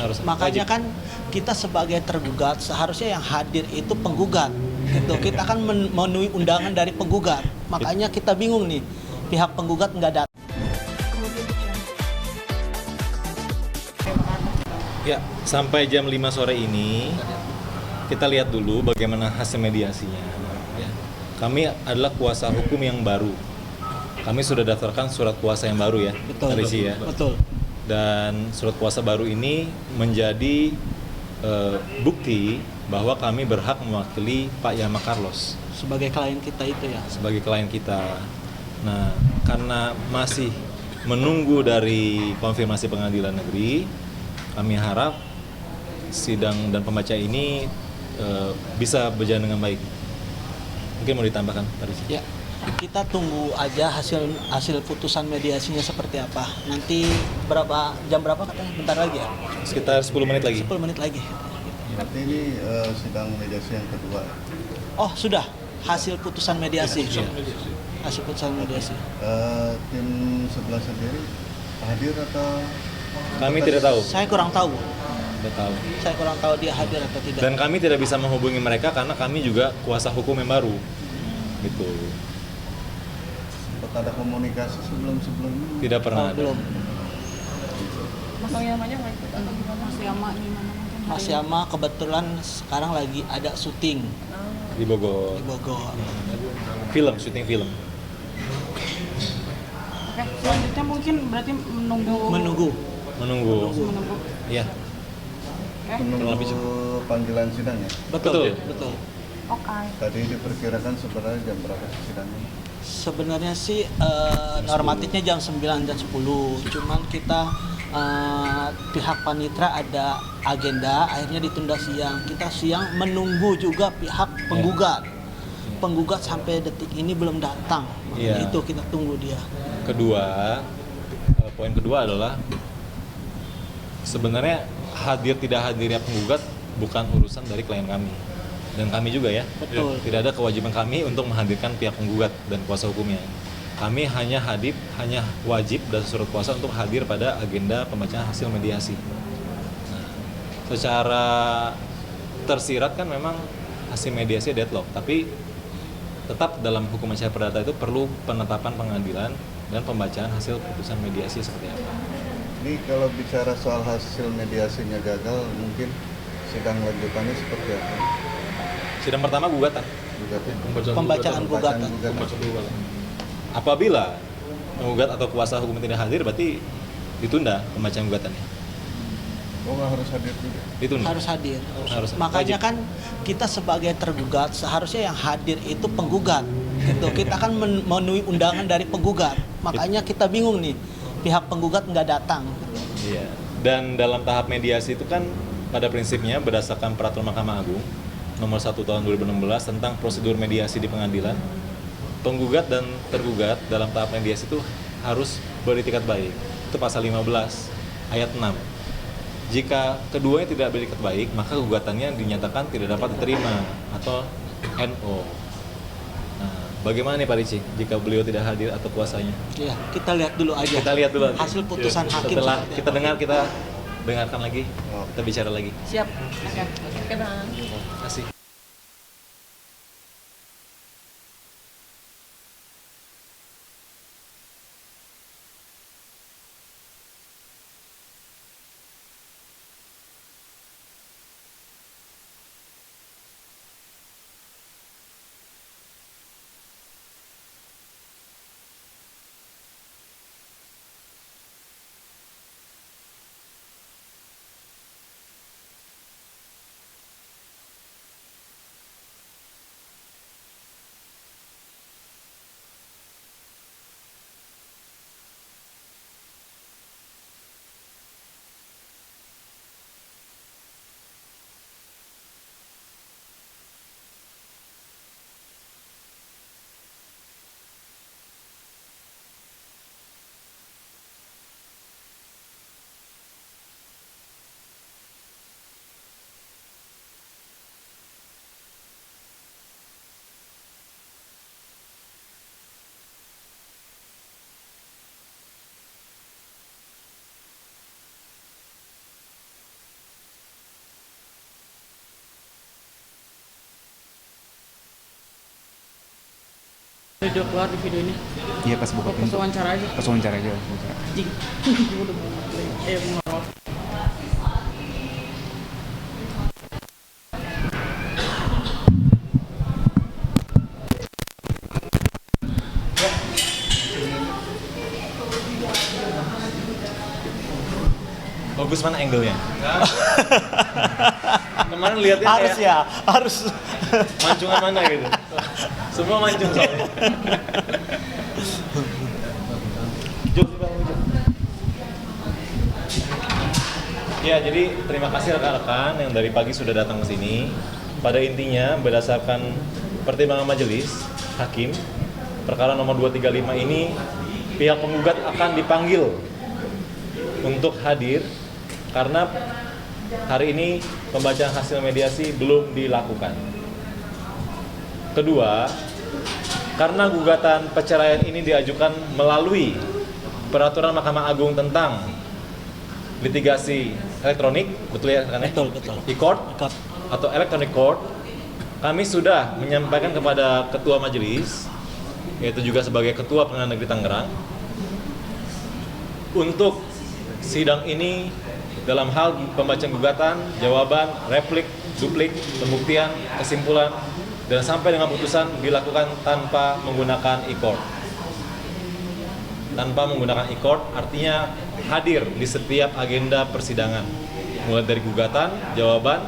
Harus Makanya wajib. kan kita sebagai tergugat seharusnya yang hadir itu penggugat. Gitu. Kita kan memenuhi undangan dari penggugat. Makanya kita bingung nih, pihak penggugat nggak datang. Ya, sampai jam 5 sore ini kita lihat dulu bagaimana hasil mediasinya. Ya. Kami adalah kuasa hukum yang baru. Kami sudah daftarkan surat kuasa yang baru ya, Betul. Arisi ya. Betul. Dan surat kuasa baru ini menjadi bukti bahwa kami berhak mewakili Pak Yama Carlos Sebagai klien kita itu ya. sebagai klien kita. Nah, karena masih menunggu dari konfirmasi pengadilan negeri, kami harap sidang dan pembaca ini bisa berjalan dengan baik. Mungkin mau ditambahkan, Pak Rizky? Ya, kita tunggu aja hasil putusan mediasinya seperti apa. Nanti jam berapa katanya? Bentar lagi ya? Sekitar 10 menit lagi. 10 menit lagi. Berarti ini sidang mediasi yang kedua. Oh, sudah. Hasil putusan mediasi. Hasil putusan mediasi. Tim sebelah sendiri hadir atau? Kami tidak tahu. Saya kurang tahu. Tidak tahu. Saya kurang tahu dia hadir atau tidak. Dan kami tidak bisa menghubungi mereka karena kami juga kuasa hukum yang baru. Gitu. Sempat ada komunikasi sebelum-sebelumnya? Tidak pernah ada. Belum. Mas Yamanya nggak ikut atau gimana? Mas Yama gimana mungkin? Mas Yama kebetulan sekarang lagi ada syuting Di Bogor. di Bogor. Syuting film. Oke, selanjutnya mungkin berarti menunggu. Menunggu. Menunggu. Iya. Oke. Menunggu panggilan sidang ya? Betul. Betul. Oke. Tadi diperkirakan sebenarnya jam berapa sidangnya? Sebenarnya sih normatifnya jam 9 dan 10. Cuman kita pihak panitra ada agenda, akhirnya ditunda siang. Kita siang menunggu juga pihak penggugat. Penggugat sampai detik ini belum datang. Makanya Iya. itu kita tunggu dia. Kedua, poin kedua adalah sebenarnya hadir tidak hadirnya penggugat bukan urusan dari klien kami dan kami juga ya. Betul. Tidak ada kewajiban kami untuk menghadirkan pihak penggugat dan kuasa hukumnya. Kami hanya wajib dan surat kuasa untuk hadir pada agenda pembacaan hasil mediasi. Nah, secara tersirat kan memang hasil mediasi deadlock, tapi tetap dalam hukum acara perdata itu perlu penetapan pengadilan dan pembacaan hasil putusan mediasi seperti apa. Ini kalau bicara soal hasil mediasinya gagal, mungkin sidang lanjutannya seperti apa? Sidang pertama gugatan. Pembacaan gugatan. Apabila penggugat atau kuasa hukum tidak hadir, berarti ditunda pembacaan gugatannya. Oh, nggak harus hadir juga? Ditunda. Harus hadir. Harus. Makanya Wajib. kan kita sebagai tergugat seharusnya yang hadir itu penggugat. Gitu. Kita kan memenuhi undangan dari penggugat. Makanya kita bingung nih, pihak penggugat nggak datang. Iya. Dan dalam tahap mediasi itu kan pada prinsipnya berdasarkan peraturan Mahkamah Agung nomor 1 tahun 2016 tentang prosedur mediasi di pengadilan, penggugat dan tergugat dalam tahap mediasi itu harus beritikat baik. Itu pasal 15 ayat 6. Jika keduanya tidak beritikat baik, maka gugatannya dinyatakan tidak dapat diterima atau NO. Nah, bagaimana nih Pak Ricci jika beliau tidak hadir atau kuasanya? Ya, kita lihat dulu aja. Kita lihat dulu hasil putusan hakim. setelah seperti kita apa. dengar, kita dengarkan lagi, kita bicara lagi. Siap. Oke, Bang. Terima kasih. Udah keluar di video ini. Iya pas buka Pas pintu. wawancara aja. Pas wawancara aja. Wawancara. Anjing. Udah maaf. Bagus mana angle-nya? Kemarin lihatnya Harus kayak ya, harus. mancungan mana gitu. Semua mancung soalnya. Jom, Bang, jom. Ya, jadi terima kasih rekan-rekan yang dari pagi sudah datang ke sini. Pada intinya, berdasarkan pertimbangan majelis hakim, perkara nomor 235 ini pihak penggugat akan dipanggil untuk hadir karena hari ini pembacaan hasil mediasi belum dilakukan. Kedua, karena gugatan perceraian ini diajukan melalui peraturan Mahkamah Agung tentang litigasi elektronik, betul ya kan? Betul, betul. E-court Court. atau electronic court, kami sudah menyampaikan kepada Ketua Majelis, yaitu juga sebagai Ketua Pengadilan Negeri Tangerang, untuk sidang ini dalam hal pembacaan gugatan, jawaban, replik, duplik, pembuktian, kesimpulan, dan sampai dengan putusan dilakukan tanpa menggunakan e-court. Tanpa menggunakan e-court artinya hadir di setiap agenda persidangan, mulai dari gugatan, jawaban,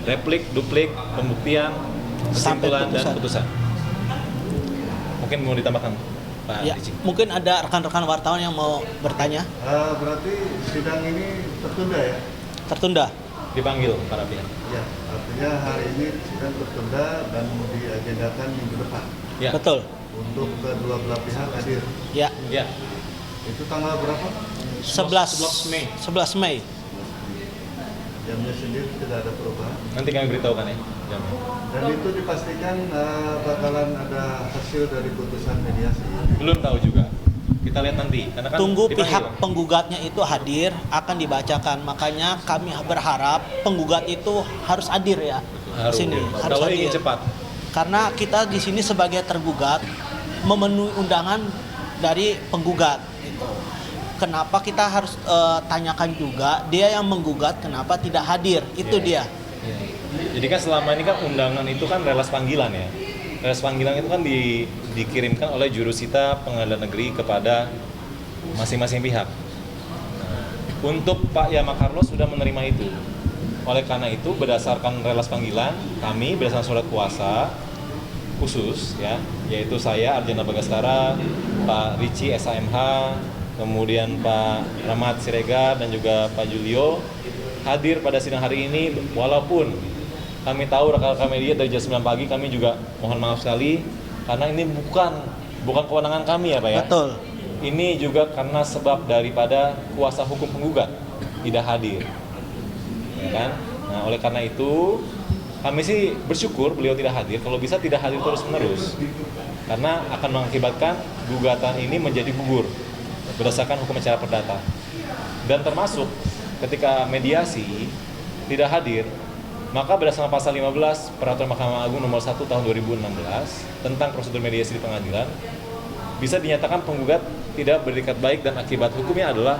replik, duplik, pembuktian, Sampai kesimpulan, dan putusan. putusan. Mungkin mau ditambahkan, Pak Ya, Ricci? mungkin ada rekan-rekan wartawan yang mau bertanya. Berarti sidang ini tertunda ya? Tertunda. Dipanggil para pihak. Ya, artinya hari ini sidang tertunda dan diagendakan minggu depan Ya. Betul. untuk kedua belah pihak hadir. Ya, Ya. Itu tanggal berapa? 11 Mei. 11 Mei. Jamnya sendiri tidak ada perubahan. Nanti kami beritahukan ya jamnya. Dan itu dipastikan bakalan ada hasil dari putusan mediasi. Belum tahu juga. Kita lihat nanti. Karena kan Tunggu dipanggil. pihak penggugatnya itu hadir, akan dibacakan. Makanya kami berharap penggugat itu harus hadir ya. Harus. Di sini harus Kalau hadir. ingin cepat. Karena kita di sini sebagai tergugat memenuhi undangan dari penggugat gitu. Kenapa kita harus tanyakan juga dia yang menggugat kenapa tidak hadir? Itu Iya. dia. Iya. Jadi kan selama ini kan undangan itu kan relas panggilan ya. Relas panggilan itu kan dikirimkan oleh jurusita pengadilan negeri kepada masing-masing pihak. Nah, untuk Pak Yama Carlos sudah menerima itu. Oleh karena itu berdasarkan relas panggilan kami berdasarkan surat kuasa khusus ya, yaitu saya Arjana Bagaskara, Pak Ricci SAMH, kemudian Pak Rahmat Siregar dan juga Pak Julio hadir pada sidang hari ini. Walaupun kami tahu rekan-rekan media dari jam 9 pagi, kami juga mohon maaf sekali karena ini bukan kewenangan kami ya Pak ya. Betul. Ini juga karena sebab daripada kuasa hukum penggugat tidak hadir, ya kan? Nah oleh karena itu kami sih bersyukur beliau tidak hadir. Kalau bisa tidak hadir terus-menerus, karena akan mengakibatkan gugatan ini menjadi gugur berdasarkan hukum acara perdata. Dan termasuk ketika mediasi tidak hadir, maka berdasarkan pasal 15 Peraturan Mahkamah Agung nomor 1 tahun 2016 tentang prosedur mediasi di pengadilan, bisa dinyatakan penggugat tidak berikat baik dan akibat hukumnya adalah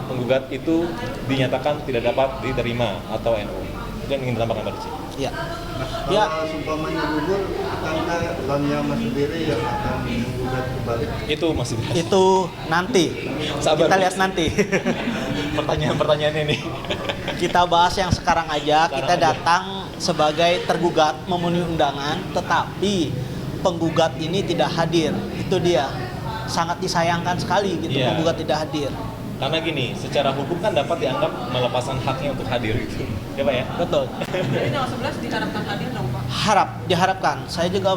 penggugat itu dinyatakan tidak dapat diterima atau NU. Itu yang ingin ditambahkan Pak Ricci. Ya. Kalau Ya. seumpamanya gugur, akankah Bang Yama sendiri yang akan menggugat kembali? Itu masih dibahas. Itu nanti. Sabar, Kita Mas. lihat nanti. Pertanyaan-pertanyaannya nih. Kita bahas yang sekarang aja. Sekarang Kita aja. datang sebagai tergugat memenuhi undangan, tetapi penggugat ini tidak hadir. Itu dia. Sangat disayangkan sekali gitu Iya. penggugat tidak hadir. Karena gini, secara hukum kan dapat dianggap melepaskan haknya untuk hadir gitu. Ya Pak ya? Betul. Jadi tanggal 11 diharapkan hadir dong Pak. Diharapkan. Saya juga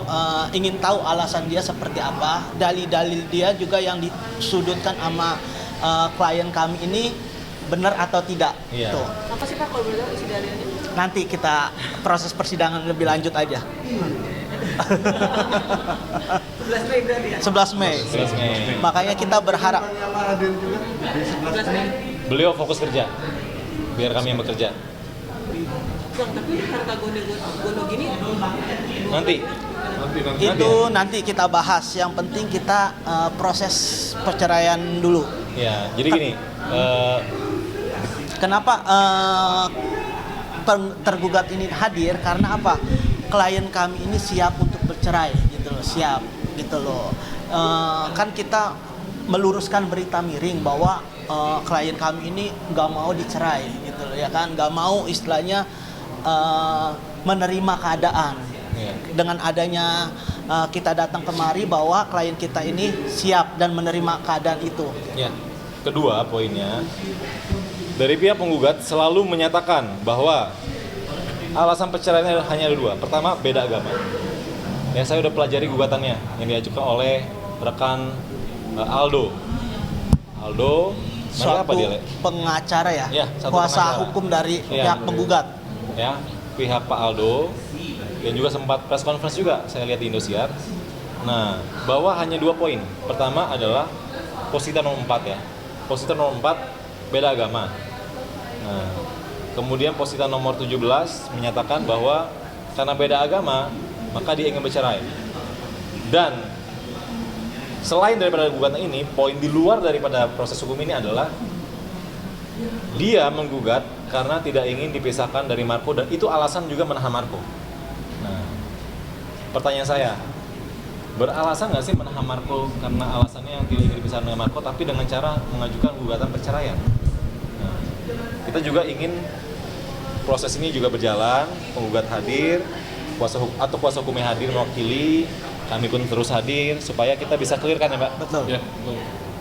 ingin tahu alasan dia seperti apa, dalil-dalil dia juga yang disudutkan sama klien kami ini benar atau tidak. Iya. Tuh. Apa sih Pak kalau boleh tahu isi dalilnya? Nanti kita proses persidangan lebih lanjut aja. 11 Mei berarti ya? 11 Mei. 11 Mei. Makanya kita berharap. Bang Yama hadir juga di 11 11 Mei. Beliau fokus kerja. Biar kami yang bekerja. Bang, tapi harta gono gini Nanti Itu nanti kita bahas. Yang penting kita proses perceraian dulu. Ya, jadi gini, Kenapa tergugat ini hadir? Karena apa? Klien kami ini siap untuk bercerai, gitu loh, siap, gitu loh. Kan kita meluruskan berita miring bahwa klien kami ini nggak mau dicerai, gitu loh, ya kan? Nggak mau istilahnya menerima keadaan. Iya. Dengan adanya kita datang kemari bahwa klien kita ini siap dan menerima keadaan itu. ya. Kedua poinnya, dari pihak penggugat selalu menyatakan bahwa alasan perceraian hanya ada dua. Pertama, beda agama. Ya, saya udah pelajari gugatannya yang diajukan oleh rekan Aldo. Aldo, namanya apa Suatu dia, Le? pengacara ya, Ya, satu kuasa pengacara. hukum dari Iya. pihak penggugat. Ya, pihak Pak Aldo dan juga sempat press conference juga saya lihat di Indosiar. Nah, bahwa hanya dua poin. Pertama adalah posita nomor 4 ya. Posita nomor 4 beda agama. Nah, kemudian posita nomor 17 menyatakan bahwa karena beda agama, maka dia ingin bercerai. Dan selain daripada gugatan ini, poin di luar daripada proses hukum ini adalah dia menggugat karena tidak ingin dipisahkan dari Marco dan itu alasan juga menahan Marco. Nah, pertanyaan saya, beralasan nggak sih menahan Marco karena alasannya yang tidak ingin dipisahkan dengan Marco, tapi dengan cara mengajukan gugatan perceraian? Nah, kita juga ingin proses ini juga berjalan, penggugat hadir, kuasa hukumnya hadir mewakili, kami pun terus hadir supaya kita bisa clearkan ya Mbak. Betul. Ya.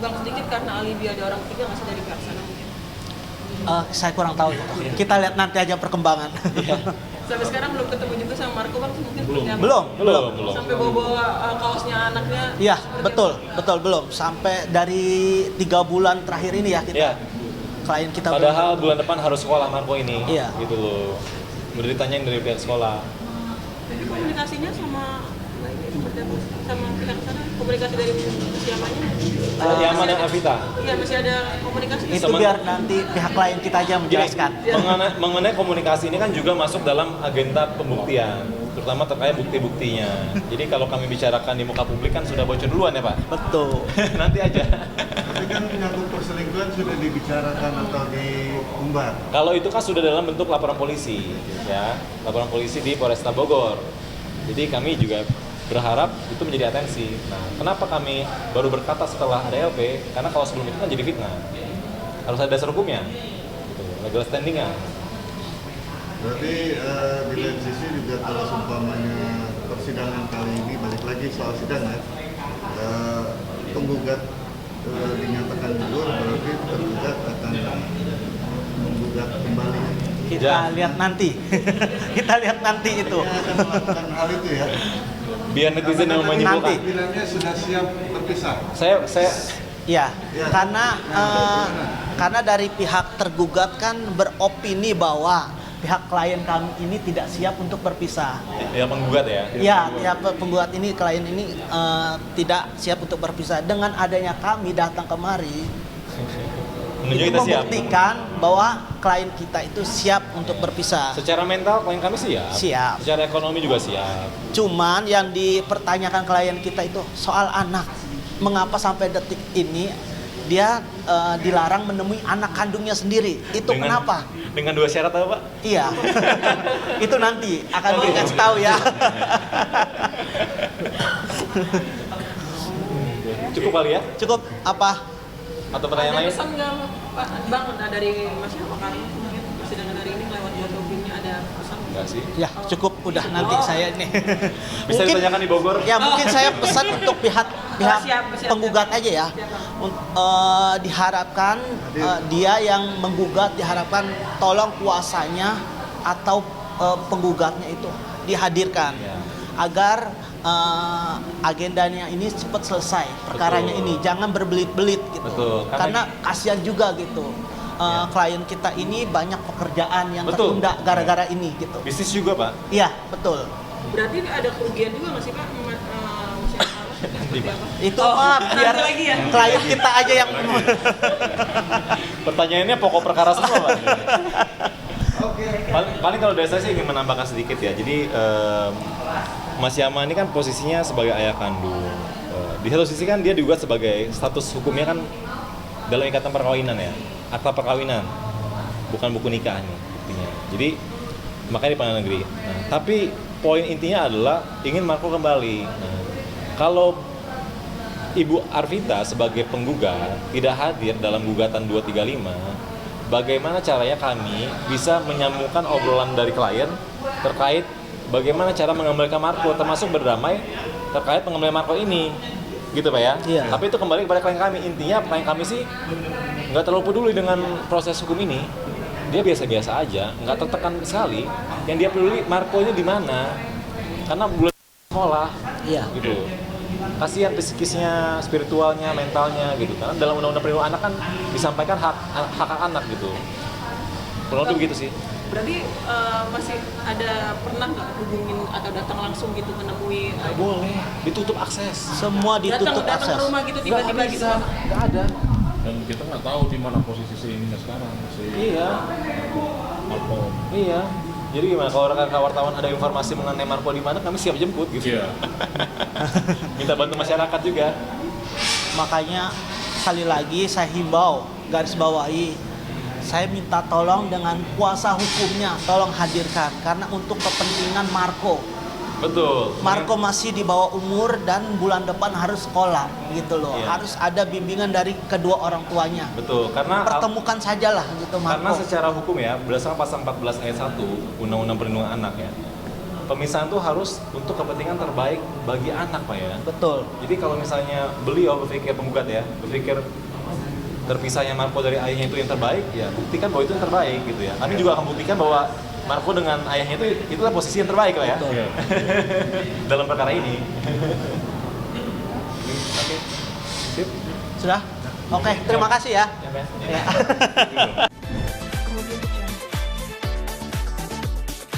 Bang, sedikit karena alibi ada orang ketiga nggak sih dari pihak sana mungkin? Saya kurang tahu itu. Kita lihat nanti aja perkembangan. Sampai sekarang belum ketemu juga sama Marco, Bang, mungkin Belum. seperti apa? Belum. Sampai bawa-bawa kaosnya anaknya. Iya, seperti betul, apa? betul belum. Sampai dari 3 bulan terakhir ini ya kita Ya. klien kita Padahal bulan depan harus sekolah Marco ini. Iya. Gitu loh. Udah ditanyain dari pihak sekolah. Jadi komunikasinya sama seperti apa? Sama pihak sana, komunikasi dari siapanya? Yama dan Avita. Iya, masih ada komunikasi. itu Semen- biar nanti pihak klien kita aja Gini, menjelaskan. mengenai komunikasi ini kan juga masuk dalam agenda pembuktian, terutama terkait bukti-buktinya. Jadi kalau kami bicarakan di muka publik kan sudah bocor duluan ya Pak. Betul. Nanti aja. Tapi kan menyangkut perselingkuhan sudah dibicarakan atau diumbar. Kalau itu kan sudah dalam bentuk laporan polisi, ya, laporan polisi di Polresta Bogor. Jadi kami juga berharap itu menjadi atensi. Nah, kenapa kami baru berkata setelah ada LP? Karena kalau sebelum itu kan jadi fitnah. Harus ada dasar hukumnya, gitu, legal standingnya. Berarti di lain sisi juga kalau seumpamanya persidangan kali ini balik lagi soal sidang ya, penggugat dinyatakan gugur, berarti tergugat akan menggugat kembali. Kita Ya. lihat nanti. Kita lihat nanti itu. Dia akan melakukan hal itu ya. Biar netizen yang menyimpulkan. Nanti. Bilangnya sudah siap berpisah. Saya Ya, Ya, karena dari pihak tergugat kan beropini bahwa pihak klien kami ini tidak siap untuk berpisah. yang menggugat ya. Ya, pihak penggugat ini, klien ini tidak siap untuk berpisah. Dengan adanya kami datang kemari, Menunjukkan itu kita siap. membuktikan bahwa klien kita itu siap untuk berpisah. Secara mental klien kami siap. Siap. Secara ekonomi juga siap. Cuman yang dipertanyakan klien kita itu soal anak. Mengapa sampai detik ini dia dilarang menemui anak kandungnya sendiri? Itu kenapa? Dengan 2 syarat apa Pak? Iya. Itu nanti akan dikasih tahu ya. Cukup kali ya? Cukup apa? Atau pertanyaan Ada lain? pesan nggak Pak Bang dari Mas Makarim mungkin persidangan hari ini lewat kuasa hukumnya ada pesan? Enggak sih. Ya, cukup udah nanti saya ini. Bisa ditanyakan di Bogor? Ya, mungkin saya pesan untuk pihak Siap. penggugat aja ya. Diharapkan dia yang menggugat diharapkan tolong kuasanya atau penggugatnya itu dihadirkan Ya. agar agendanya ini cepat selesai perkaranya Betul. ini, jangan berbelit-belit gitu. Betul, Karena kasihan juga gitu. Klien kita ini banyak pekerjaan yang Betul. tertunda gara-gara ini gitu. Bisnis juga Pak. Iya, betul. Berarti ada kerugian juga nggak sih Pak? Seperti apa? Itu mah biar nanti lagi ya? klien kita aja yang Pertanyaannya pokok perkara semua Pak. paling kalau dari saya sih ingin menambahkan sedikit ya. Jadi Mas Yama ini kan posisinya sebagai ayah kandung. Di satu sisi kan dia digugat sebagai status hukumnya kan dalam ikatan perkawinan ya, akta perkawinan, bukan buku nikah nih buktinya. Jadi makanya di pengadilan negeri. Nah, tapi poin intinya adalah ingin Marco kembali. Nah, kalau Ibu Arvita sebagai penggugat tidak hadir dalam gugatan 235, bagaimana caranya kami bisa menyambungkan obrolan dari klien terkait bagaimana cara mengembalikan Marco, termasuk berdamai terkait pengembalian Marco ini, gitu Pak ya? Iya. Tapi itu kembali kepada klien kami. Intinya klien kami sih nggak terlalu peduli dengan proses hukum ini. Dia biasa-biasa aja, nggak tertekan sekali. Yang dia peduli Marco ini di mana, karena belum sekolah, Iya. gitu. Kasihan psikisnya, spiritualnya, mentalnya gitu. Karena dalam undang-undang perlindungan anak kan disampaikan hak anak gitu. Kurang lebih begitu sih. Berarti masih ada pernah nggak hubungin atau datang langsung gitu menemui? Boleh, ditutup akses. Semua ditutup datang akses. ke rumah gitu tiba-tiba gitu. Nggak ada. Dan kita nggak tahu di mana posisi si ininya sekarang, si Iya, Marco. iya. Jadi gimana kalau rekan wartawan ada informasi mengenai Marco di mana, kami siap jemput gitu. Iya. Minta bantu masyarakat juga. Makanya sekali lagi saya himbau, garis bawahi, saya minta tolong dengan kuasa hukumnya, tolong hadirkan karena untuk kepentingan Marco. Betul. Marco masih di bawah umur dan bulan depan harus sekolah gitu loh. Iya. Harus ada bimbingan dari kedua orang tuanya. Betul, karena Pertemukan sajalah gitu karena Marco. secara hukum ya, berdasarkan pasal 14 ayat 1 Undang-Undang Perlindungan Anak ya, pemisahan itu harus untuk kepentingan terbaik bagi anak Pak ya. Betul. Jadi kalau misalnya beliau berpikir penggugat ya, berpikir terpisahnya Marco dari ayahnya itu yang terbaik, ya buktikan bahwa itu yang terbaik gitu ya. Kami juga akan buktikan bahwa Marco dengan ayahnya itulah posisi yang terbaik lah ya. Betul. Dalam perkara ini. Oke. Sip. Sudah? Oke, terima kasih ya. Ya, Ben. Ya.